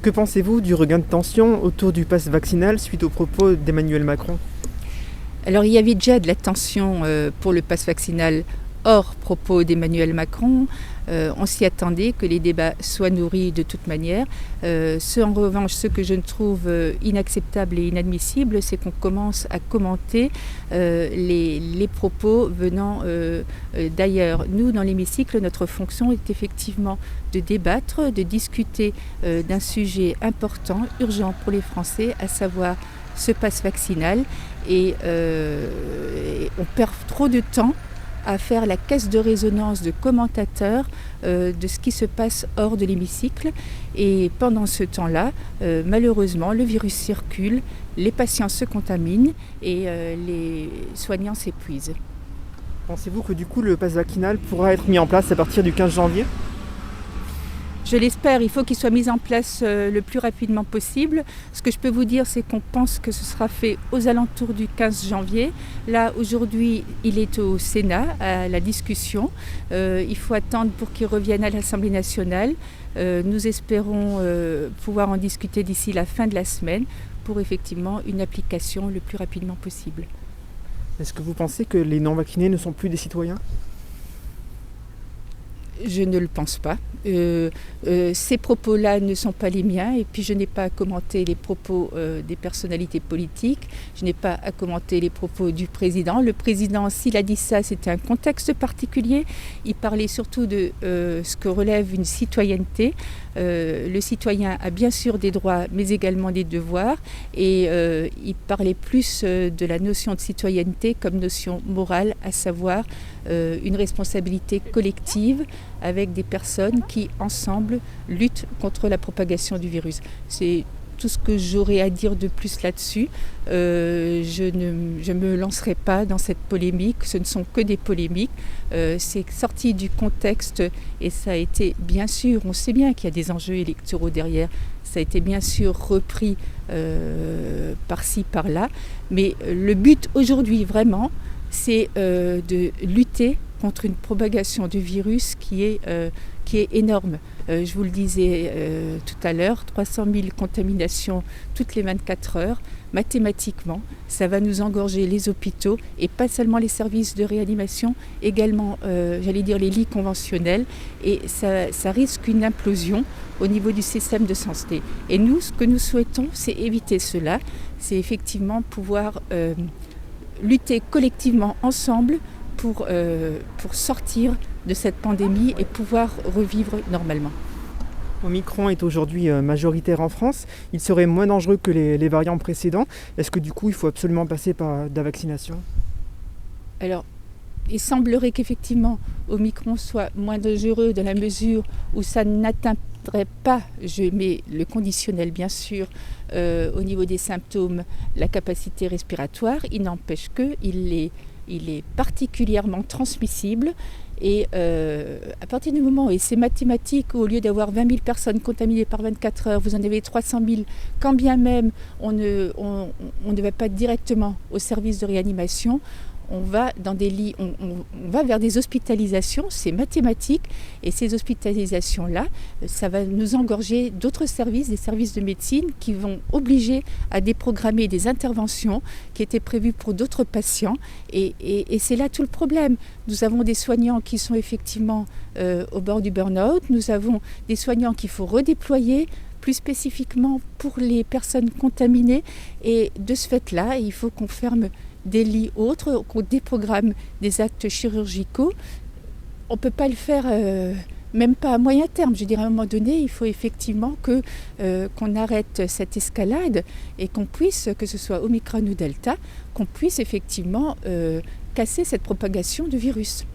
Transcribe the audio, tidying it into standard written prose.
Que pensez-vous du regain de tension autour du pass vaccinal suite aux propos d'Emmanuel Macron ? Alors il y avait déjà de la tension pour le pass vaccinal hors propos d'Emmanuel Macron. On s'y attendait que les débats soient nourris de toute manière. En revanche, ce que je ne trouve inacceptable et inadmissible, c'est qu'on commence à commenter les propos venant d'ailleurs. Nous, dans l'hémicycle, notre fonction est effectivement de débattre, de discuter d'un sujet important, urgent pour les Français, à savoir ce pass vaccinal. Et on perd trop de temps à faire la caisse de résonance de commentateurs de ce qui se passe hors de l'hémicycle. Et pendant ce temps-là, malheureusement, le virus circule, les patients se contaminent et les soignants s'épuisent. Pensez-vous que du coup le pass vaccinal pourra être mis en place à partir du 15 janvier ? Je l'espère, il faut qu'il soit mis en place le plus rapidement possible. Ce que je peux vous dire, c'est qu'on pense que ce sera fait aux alentours du 15 janvier. Là, aujourd'hui, il est au Sénat, à la discussion. Il faut attendre pour qu'il revienne à l'Assemblée nationale. Nous espérons pouvoir en discuter d'ici la fin de la semaine pour effectivement une application le plus rapidement possible. Est-ce que vous pensez que les non-vaccinés ne sont plus des citoyens ? Je ne le pense pas. Ces propos-là ne sont pas les miens et puis je n'ai pas à commenter les propos des personnalités politiques, je n'ai pas à commenter les propos du président. Le président, s'il a dit ça, c'était un contexte particulier. Il parlait surtout de ce que relève une citoyenneté. Le citoyen a bien sûr des droits mais également des devoirs et il parlait plus de la notion de citoyenneté comme notion morale, à savoir une responsabilité collective avec des personnes qui ensemble luttent contre la propagation du virus. C'est tout ce que j'aurais à dire de plus là-dessus. Je ne me lancerai pas dans cette polémique, ce ne sont que des polémiques. C'est sorti du contexte et ça a été bien sûr, on sait bien qu'il y a des enjeux électoraux derrière, ça a été bien sûr repris par-ci, par-là, mais le but aujourd'hui vraiment, c'est de lutter contre une propagation du virus qui est énorme. Je vous le disais tout à l'heure, 300 000 contaminations toutes les 24 heures. Mathématiquement, ça va nous engorger les hôpitaux et pas seulement les services de réanimation, également, les lits conventionnels. Et ça risque une implosion au niveau du système de santé. Et nous, ce que nous souhaitons, c'est éviter cela. C'est effectivement pouvoir lutter collectivement ensemble pour sortir de cette pandémie et pouvoir revivre normalement. Omicron est aujourd'hui majoritaire en France. Il serait moins dangereux que les variants précédents. Est-ce que du coup, il faut absolument passer par de la vaccination ? Alors, il semblerait qu'effectivement, Omicron soit moins dangereux dans la mesure où ça n'atteindrait pas, je mets le conditionnel bien sûr, au niveau des symptômes, la capacité respiratoire. Il n'empêche qu'il est particulièrement transmissible. Et à partir du moment où c'est mathématique, où au lieu d'avoir 20 000 personnes contaminées par 24 heures, vous en avez 300 000, quand bien même on ne va pas directement au service de réanimation, on va dans des lits, on va vers des hospitalisations, c'est mathématique, et ces hospitalisations-là, ça va nous engorger d'autres services, des services de médecine qui vont obliger à déprogrammer des interventions qui étaient prévues pour d'autres patients, et c'est là tout le problème. Nous avons des soignants qui sont effectivement au bord du burn-out, nous avons des soignants qu'il faut redéployer, plus spécifiquement pour les personnes contaminées, et de ce fait-là, il faut qu'on ferme des lits autres, qu'on déprogramme des actes chirurgicaux. On ne peut pas le faire, même pas à moyen terme. Je dirais à un moment donné, il faut effectivement qu'on arrête cette escalade et qu'on puisse, que ce soit Omicron ou Delta, qu'on puisse effectivement casser cette propagation du virus.